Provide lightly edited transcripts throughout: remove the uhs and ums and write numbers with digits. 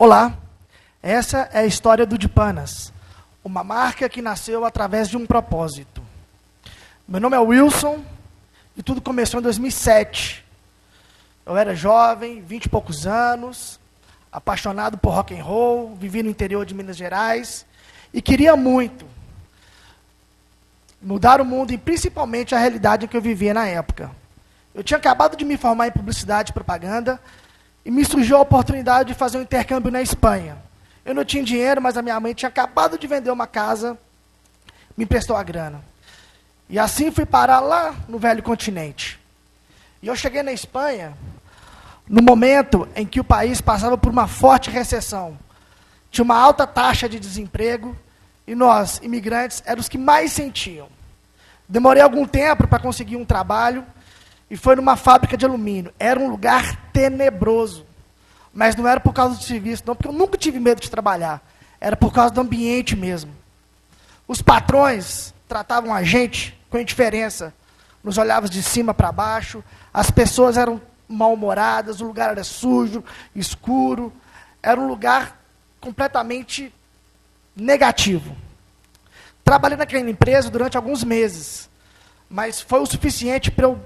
Olá, essa é a história do Dipanas, uma marca que nasceu através de um propósito. Meu nome é Wilson e tudo começou em 2007. Eu era jovem, 20 e poucos anos, apaixonado por rock and roll, vivi no interior de Minas Gerais e queria muito mudar o mundo e principalmente a realidade em que eu vivia na época. Eu tinha acabado de me formar em publicidade e propaganda e me surgiu a oportunidade de fazer um intercâmbio na Espanha. Eu não tinha dinheiro, mas a minha mãe tinha acabado de vender uma casa, me emprestou a grana. E assim fui parar lá no velho continente. E eu cheguei na Espanha no momento em que o país passava por uma forte recessão. Tinha uma alta taxa de desemprego e nós, imigrantes, éramos os que mais sentiam. Demorei algum tempo para conseguir um trabalho e foi numa fábrica de alumínio. Era um lugar tenebroso. Mas não era por causa do serviço, não, porque eu nunca tive medo de trabalhar. Era por causa do ambiente mesmo. Os patrões tratavam a gente com indiferença. Nos olhavam de cima para baixo, as pessoas eram mal-humoradas, o lugar era sujo, escuro. Era um lugar completamente negativo. Trabalhei naquela empresa durante alguns meses, mas foi o suficiente para eu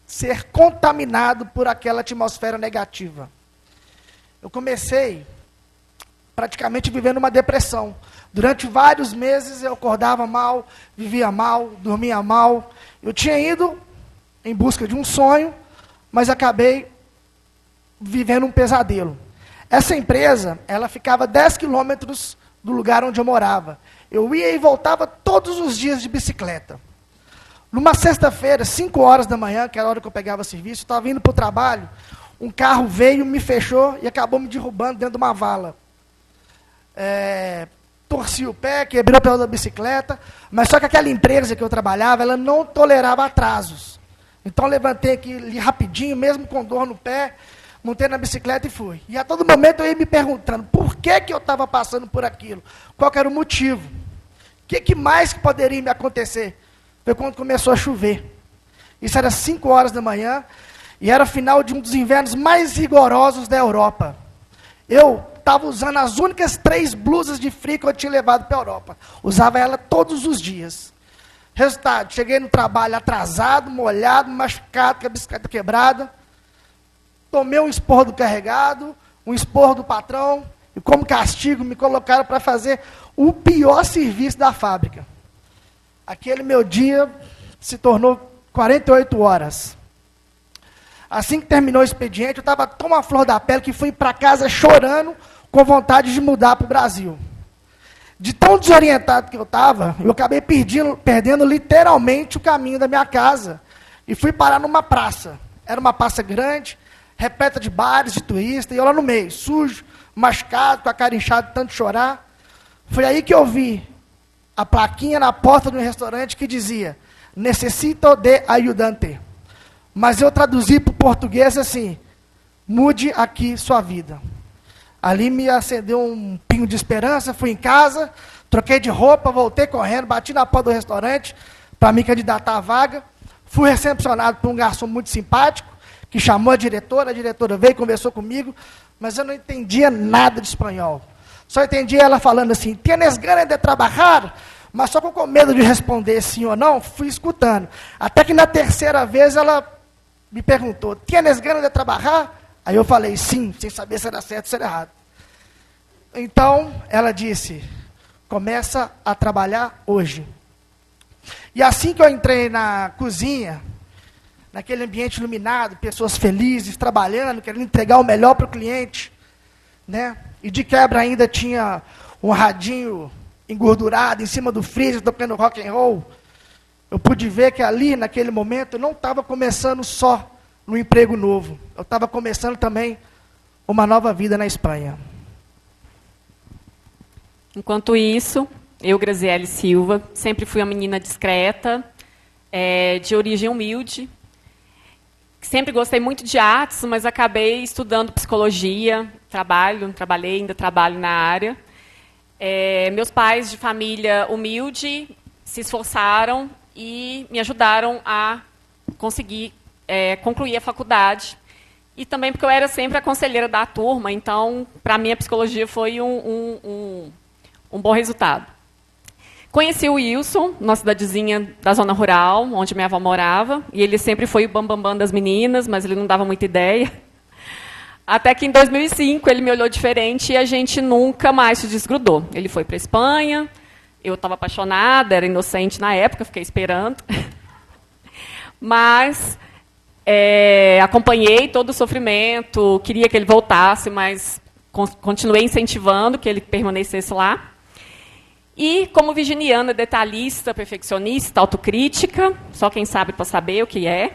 ser contaminado por aquela atmosfera negativa. Eu comecei praticamente vivendo uma depressão. Durante vários meses eu acordava mal, vivia mal, dormia mal. Eu tinha ido em busca de um sonho, mas acabei vivendo um pesadelo. Essa empresa, ela ficava 10 quilômetros do lugar onde eu morava. Eu ia e voltava todos os dias de bicicleta. Numa sexta-feira, 5 horas da manhã, que era a hora que eu pegava serviço, eu estava indo para o trabalho, um carro veio, me fechou e acabou me derrubando dentro de uma vala. Torci o pé, quebrei o pedal da bicicleta, mas só que aquela empresa que eu trabalhava, ela não tolerava atrasos. Então eu levantei aqui rapidinho, mesmo com dor no pé, montei na bicicleta e fui. E a todo momento eu ia me perguntando por que eu estava passando por aquilo, qual que era o motivo, o que mais que poderia me acontecer. Foi quando começou a chover. Isso era 5 horas da manhã, e era o final de um dos invernos mais rigorosos da Europa. Eu estava usando as únicas 3 blusas de frio que eu tinha levado para a Europa. Usava ela todos os dias. Resultado, cheguei no trabalho atrasado, molhado, machucado, com a bicicleta quebrada. Tomei um esporro do carregado, um esporro do patrão, e como castigo me colocaram para fazer o pior serviço da fábrica. Aquele meu dia se tornou 48 horas. Assim que terminou o expediente, eu estava tão a flor da pele que fui para casa chorando, com vontade de mudar para o Brasil. De tão desorientado que eu estava, eu acabei perdendo literalmente o caminho da minha casa. E fui parar numa praça. Era uma praça grande, repleta de bares, de turistas, e eu lá no meio, sujo, machucado, com a cara inchada de tanto chorar. Foi aí que eu vi a plaquinha na porta de um restaurante que dizia: necessito de ayudante. Mas eu traduzi para o português assim: mude aqui sua vida. Ali me acendeu um pingo de esperança, fui em casa, troquei de roupa, voltei correndo, bati na porta do restaurante para me candidatar à vaga. Fui recepcionado por um garçom muito simpático, que chamou a diretora veio e conversou comigo, mas eu não entendia nada de espanhol. Só entendia ela falando assim: tienes ganas de trabalhar? Mas só com medo de responder sim ou não, fui escutando. Até que na terceira vez ela me perguntou: tienes ganas de trabalhar? Aí eu falei sim, sem saber se era certo ou se era errado. Então ela disse: começa a trabalhar hoje. E assim que eu entrei na cozinha, naquele ambiente iluminado, pessoas felizes, trabalhando, querendo entregar o melhor para o cliente, né? E de quebra ainda tinha um radinho engordurado em cima do freezer, tocando rock and roll. Eu pude ver que ali, naquele momento, eu não estava começando só no emprego novo. Eu estava começando também uma nova vida na Espanha. Enquanto isso, eu, Graziele Silva, sempre fui uma menina discreta, de origem humilde. Sempre gostei muito de artes, mas acabei estudando psicologia, ainda trabalho na área. Meus pais, de família humilde, se esforçaram e me ajudaram a conseguir concluir a faculdade. E também porque eu era sempre a conselheira da turma, então, para mim, a psicologia foi um bom resultado. Conheci o Wilson, uma cidadezinha da zona rural, onde minha avó morava, e ele sempre foi o bambambam das meninas, mas ele não dava muita ideia. Até que, em 2005, ele me olhou diferente e a gente nunca mais se desgrudou. Ele foi para a Espanha, eu estava apaixonada, era inocente na época, fiquei esperando. Mas acompanhei todo o sofrimento, queria que ele voltasse, mas continuei incentivando que ele permanecesse lá. E, como virginiana, detalhista, perfeccionista, autocrítica, só quem sabe para saber o que é,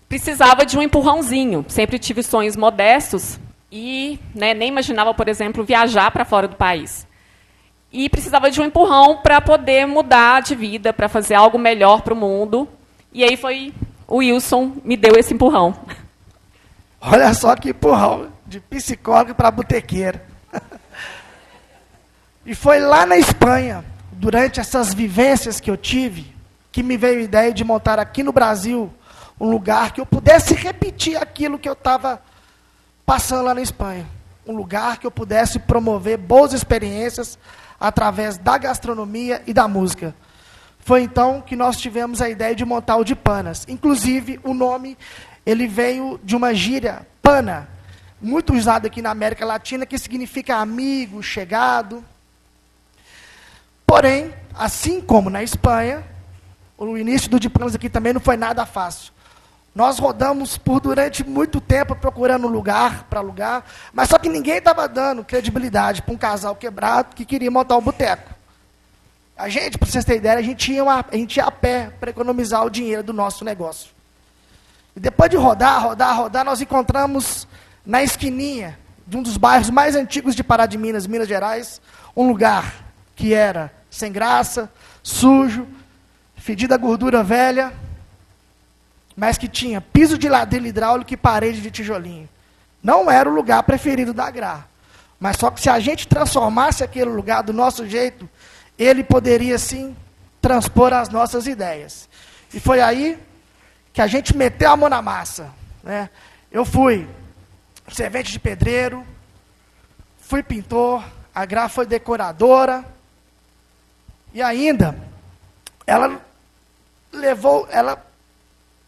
precisava de um empurrãozinho. Sempre tive sonhos modestos e nem imaginava, por exemplo, viajar para fora do país. E precisava de um empurrão para poder mudar de vida, para fazer algo melhor para o mundo. E aí foi o Wilson me deu esse empurrão. Olha só que empurrão, de psicólogo para botequeira. E foi lá na Espanha, durante essas vivências que eu tive, que me veio a ideia de montar aqui no Brasil um lugar que eu pudesse repetir aquilo que eu estava passando lá na Espanha. Um lugar que eu pudesse promover boas experiências através da gastronomia e da música. Foi então que nós tivemos a ideia de montar o de Panas. Inclusive, o nome ele veio de uma gíria, pana, muito usada aqui na América Latina, que significa amigo, chegado. Porém, assim como na Espanha, o início do de Panas aqui também não foi nada fácil. Nós rodamos durante muito tempo procurando lugar para alugar, mas só que ninguém estava dando credibilidade para um casal quebrado que queria montar um boteco. A gente, para vocês terem ideia, a gente ia a pé para economizar o dinheiro do nosso negócio. E depois de rodar, nós encontramos na esquininha de um dos bairros mais antigos de Pará de Minas, Minas Gerais, um lugar que era sem graça, sujo, fedido a gordura velha, mas que tinha piso de ladrilho hidráulico e parede de tijolinho. Não era o lugar preferido da Gra, mas só que se a gente transformasse aquele lugar do nosso jeito, ele poderia, sim, transpor as nossas ideias. E foi aí que a gente meteu a mão na massa. Né? Eu fui servente de pedreiro, fui pintor, a Gra foi decoradora, e ainda, ela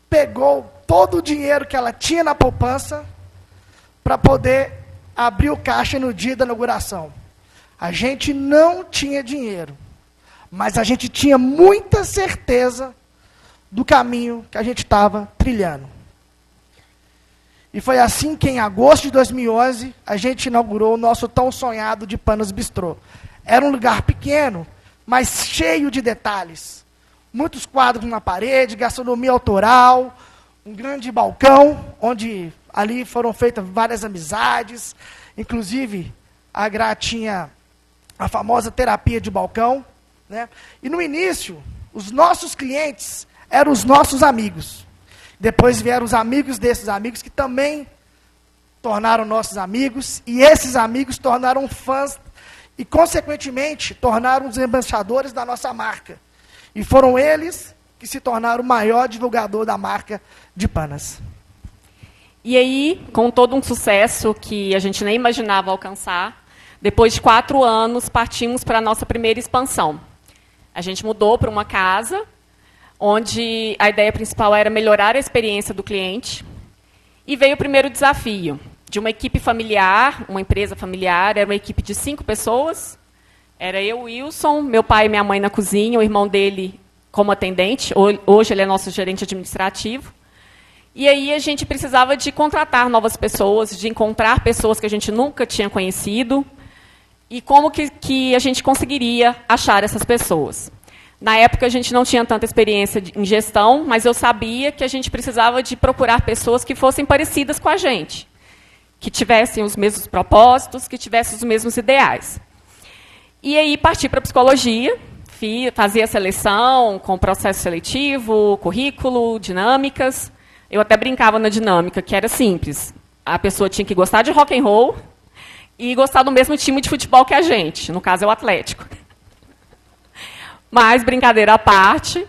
pegou todo o dinheiro que ela tinha na poupança para poder abrir o caixa no dia da inauguração. A gente não tinha dinheiro, mas a gente tinha muita certeza do caminho que a gente estava trilhando. E foi assim que, em agosto de 2011, a gente inaugurou o nosso tão sonhado de Panas Bistrô. Era um lugar pequeno, mas cheio de detalhes. Muitos quadros na parede, gastronomia autoral, um grande balcão, onde ali foram feitas várias amizades. Inclusive, a Gra tinha a famosa terapia de balcão. Né? E no início, os nossos clientes eram os nossos amigos. Depois vieram os amigos desses amigos, que também tornaram nossos amigos, e esses amigos tornaram fãs, e, consequentemente, tornaram os embaixadores da nossa marca. E foram eles que se tornaram o maior divulgador da marca de Panas. E aí, com todo um sucesso que a gente nem imaginava alcançar, depois de 4 anos, partimos para a nossa primeira expansão. A gente mudou para uma casa, onde a ideia principal era melhorar a experiência do cliente. E veio o primeiro desafio, de uma equipe familiar, uma empresa familiar, era uma equipe de 5 pessoas. Era eu, Wilson, meu pai e minha mãe na cozinha, o irmão dele como atendente, hoje ele é nosso gerente administrativo. E aí a gente precisava de contratar novas pessoas, de encontrar pessoas que a gente nunca tinha conhecido, e como que a gente conseguiria achar essas pessoas. Na época, a gente não tinha tanta experiência em gestão, mas eu sabia que a gente precisava de procurar pessoas que fossem parecidas com a gente, que tivessem os mesmos propósitos, que tivessem os mesmos ideais. E aí, parti para a psicologia, fazia seleção com processo seletivo, currículo, dinâmicas. Eu até brincava na dinâmica, que era simples. A pessoa tinha que gostar de rock and roll e gostar do mesmo time de futebol que a gente, no caso é o Atlético. Mas, brincadeira à parte,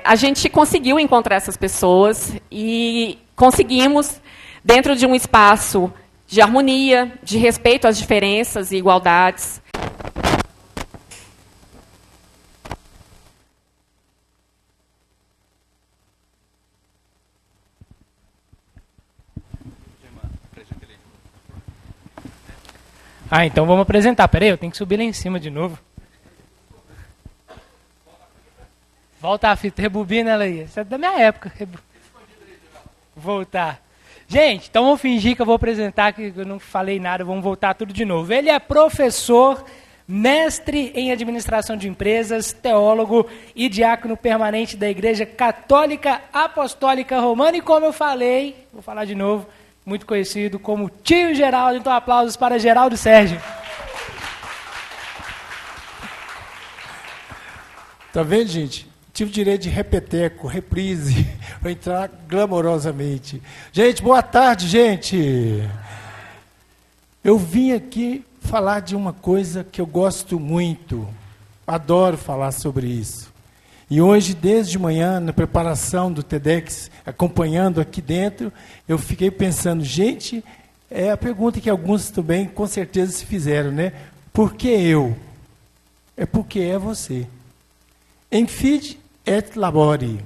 a gente conseguiu encontrar essas pessoas e conseguimos, dentro de um espaço de harmonia, de respeito às diferenças e igualdades, então vamos apresentar. Peraí, eu tenho que subir lá em cima de novo. Volta a fita, rebobina ela aí. Isso é da minha época. Voltar. Gente, então vamos fingir que eu vou apresentar, que eu não falei nada, vamos voltar tudo de novo. Ele é professor, mestre em administração de empresas, teólogo e diácono permanente da Igreja Católica Apostólica Romana. E como eu falei, vou falar de novo, muito conhecido como Tio Geraldo. Então, aplausos para Geraldo Sérgio. Tá vendo, gente? Tive o direito de repeteco, reprise, para entrar glamorosamente. Gente, boa tarde, gente. Eu vim aqui falar de uma coisa que eu gosto muito. Adoro falar sobre isso. E hoje, desde manhã, na preparação do TEDx, acompanhando aqui dentro, eu fiquei pensando, gente, é a pergunta que alguns também com certeza se fizeram, né? Por que eu? É porque é você. Infide et labore.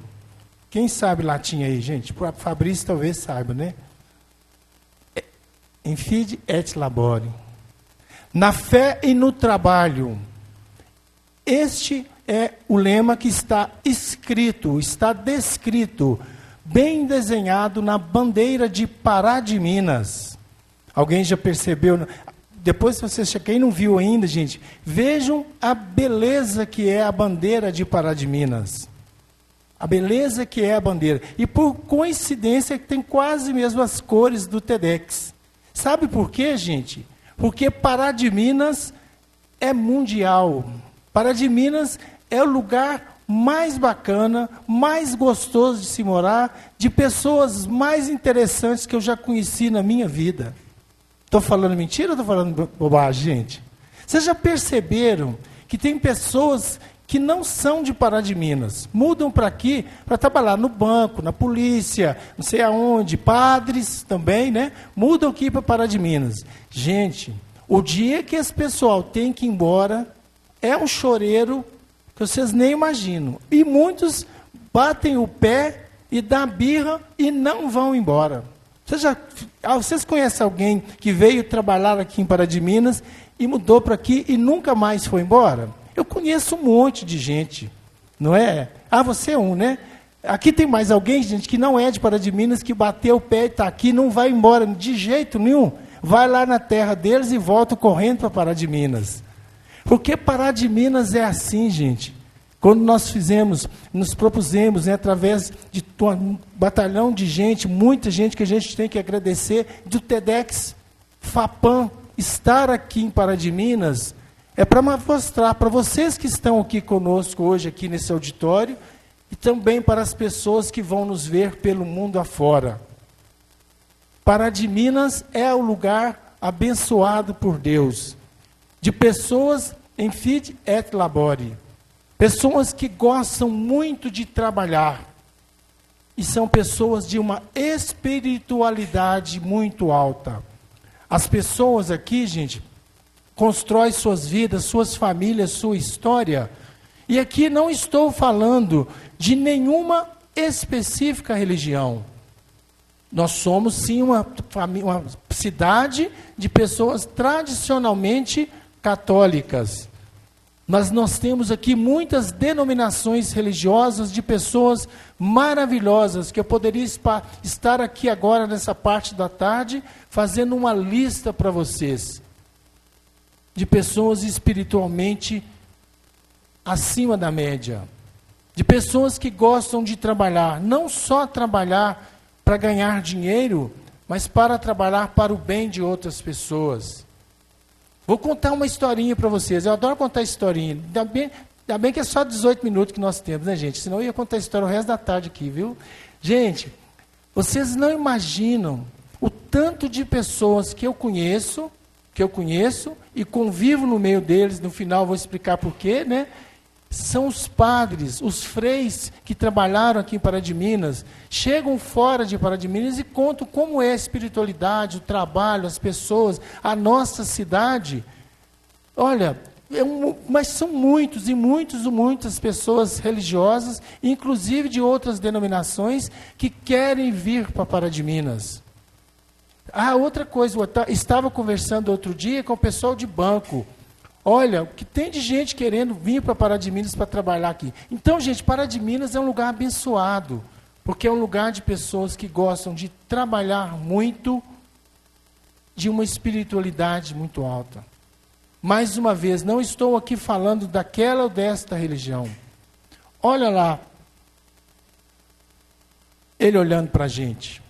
Quem sabe latim aí, gente? O Fabrício talvez saiba, né? Infide et labore. Na fé e no trabalho. Este é o lema que está escrito, está descrito, bem desenhado na bandeira de Pará de Minas. Alguém já percebeu? Depois, se vocês, quem não viu ainda, gente, vejam a beleza que é a bandeira de Pará de Minas. A beleza que é a bandeira. E por coincidência, tem quase mesmo as cores do TEDx. Sabe por quê, gente? Porque Pará de Minas é mundial. Pará de Minas é o lugar mais bacana, mais gostoso de se morar, de pessoas mais interessantes que eu já conheci na minha vida. Estou falando mentira ou estou falando bobagem, gente? Vocês já perceberam que tem pessoas que não são de Pará de Minas, mudam para aqui para trabalhar no banco, na polícia, não sei aonde, padres também, né? Mudam aqui para Pará de Minas. Gente, o dia que esse pessoal tem que ir embora é um choreiro que vocês nem imaginam. E muitos batem o pé e dão birra e não vão embora. Vocês conhecem alguém que veio trabalhar aqui em Pará de Minas e mudou para aqui e nunca mais foi embora? Eu conheço um monte de gente, não é? Você é um, né? Aqui tem mais alguém, gente, que não é de Pará de Minas, que bateu o pé e está aqui, não vai embora de jeito nenhum. Vai lá na terra deles e volta correndo para Pará de Minas. Porque Pará de Minas é assim, gente. Quando nós nos propusemos, né, através de um batalhão de gente, muita gente que a gente tem que agradecer, do TEDx, FAPAM, estar aqui em Pará de Minas, é para mostrar para vocês que estão aqui conosco hoje, aqui nesse auditório, e também para as pessoas que vão nos ver pelo mundo afora. Pará de Minas é o lugar abençoado por Deus, de pessoas em fide et labore. Pessoas que gostam muito de trabalhar. E são pessoas de uma espiritualidade muito alta. As pessoas aqui, gente, constroem suas vidas, suas famílias, sua história. E aqui não estou falando de nenhuma específica religião. Nós somos, sim, uma cidade de pessoas tradicionalmente católicas. Mas nós temos aqui muitas denominações religiosas de pessoas maravilhosas, que eu poderia estar aqui agora, nessa parte da tarde, fazendo uma lista para vocês, de pessoas espiritualmente acima da média, de pessoas que gostam de trabalhar, não só trabalhar para ganhar dinheiro, mas para trabalhar para o bem de outras pessoas. Vou contar uma historinha para vocês. Eu adoro contar historinha. Ainda bem que é só 18 minutos que nós temos, né, gente? Senão eu ia contar história o resto da tarde aqui, viu? Gente, vocês não imaginam o tanto de pessoas que eu conheço e convivo no meio deles. No final vou explicar por quê, né? São os padres, os freis que trabalharam aqui em Pará de Minas, chegam fora de Pará de Minas e contam como é a espiritualidade, o trabalho, as pessoas, a nossa cidade. Olha, mas são muitas pessoas religiosas, inclusive de outras denominações, que querem vir para Pará de Minas. Outra coisa, eu estava conversando outro dia com o pessoal de banco. Olha, o que tem de gente querendo vir para Pará de Minas para trabalhar aqui. Então, gente, Pará de Minas é um lugar abençoado, porque é um lugar de pessoas que gostam de trabalhar muito, de uma espiritualidade muito alta. Mais uma vez, não estou aqui falando daquela ou desta religião. Olha lá, ele olhando para a gente.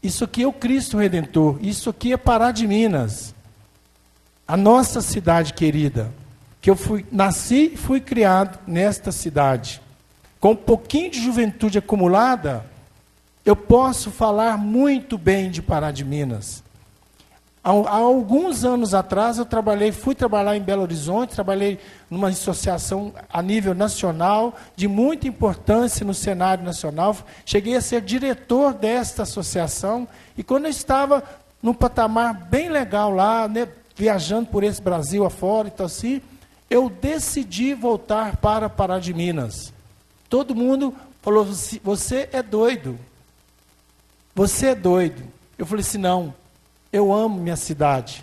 Isso aqui é o Cristo Redentor, isso aqui é Pará de Minas. A nossa cidade querida, que eu nasci e fui criado nesta cidade. Com um pouquinho de juventude acumulada, eu posso falar muito bem de Pará de Minas. Há alguns anos atrás, fui trabalhar em Belo Horizonte, trabalhei numa associação a nível nacional, de muita importância no cenário nacional. Cheguei a ser diretor desta associação, e quando eu estava num patamar bem legal lá, né, viajando por esse Brasil afora e tal assim, eu decidi voltar para Pará de Minas. Todo mundo falou, você é doido. Você é doido. Eu falei assim, não, eu amo minha cidade.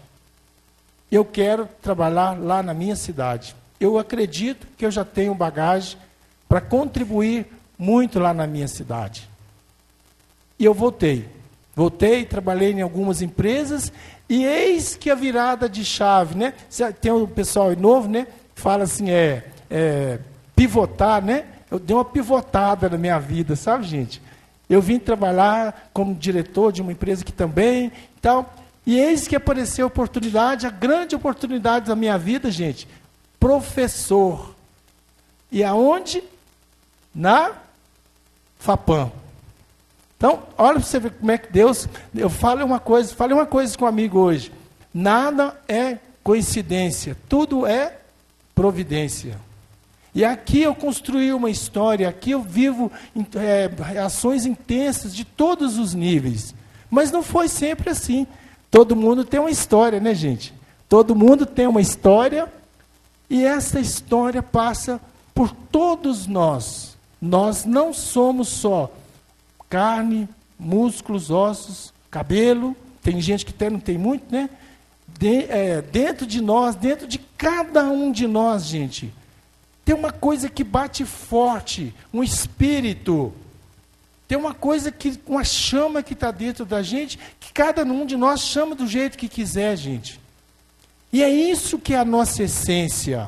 Eu quero trabalhar lá na minha cidade. Eu acredito que eu já tenho bagagem para contribuir muito lá na minha cidade. E eu voltei. Voltei, trabalhei em algumas empresas, e eis que a virada de chave, né? Tem um pessoal novo, né? Fala assim, pivotar, né? Eu dei uma pivotada na minha vida, sabe, gente? Eu vim trabalhar como diretor de uma empresa que também, tal, e eis que apareceu a oportunidade, a grande oportunidade da minha vida, gente, professor. E aonde? Na FAPAM. Então, olha para você ver como é que Deus... falei uma coisa com um amigo hoje. Nada é coincidência, tudo é providência. E aqui eu construí uma história, aqui eu vivo ações intensas de todos os níveis. Mas não foi sempre assim. Todo mundo tem uma história, né, gente? Todo mundo tem uma história, e essa história passa por todos nós. Nós não somos só carne, músculos, ossos, cabelo. Tem gente que não tem muito, né? Dentro de nós, dentro de cada um de nós, gente, tem uma coisa que bate forte, um espírito. Tem uma coisa uma chama que está dentro da gente, que cada um de nós chama do jeito que quiser, gente. E é isso que é a nossa essência.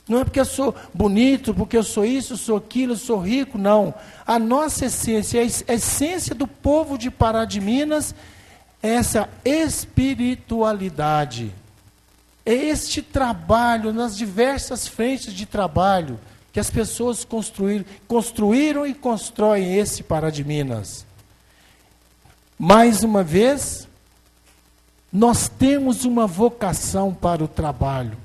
Não é porque eu sou bonito, porque eu sou isso, eu sou aquilo, eu sou rico, não. A nossa essência, a essência do povo de Pará de Minas, é essa espiritualidade. É este trabalho, nas diversas frentes de trabalho, que as pessoas construíram e constroem esse Pará de Minas. Mais uma vez, nós temos uma vocação para o trabalho.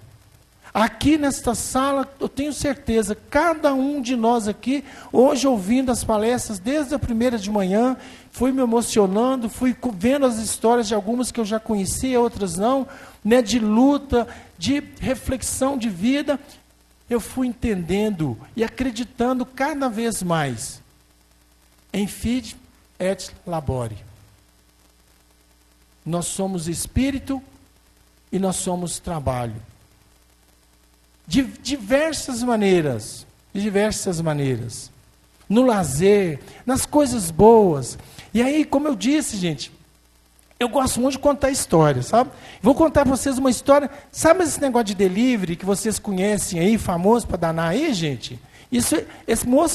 Aqui nesta sala, eu tenho certeza, cada um de nós aqui, hoje ouvindo as palestras, desde a primeira de manhã, fui me emocionando, fui vendo as histórias de algumas que eu já conhecia, outras não, né, de luta, de reflexão de vida, eu fui entendendo e acreditando cada vez mais em Fide et Labore. Nós somos espírito e nós somos trabalho. De diversas maneiras, no lazer, nas coisas boas. E aí, como eu disse, gente, eu gosto muito de contar histórias, sabe? Vou contar para vocês uma história, sabe esse negócio de delivery que vocês conhecem aí, famoso para danar aí, gente? Esse moço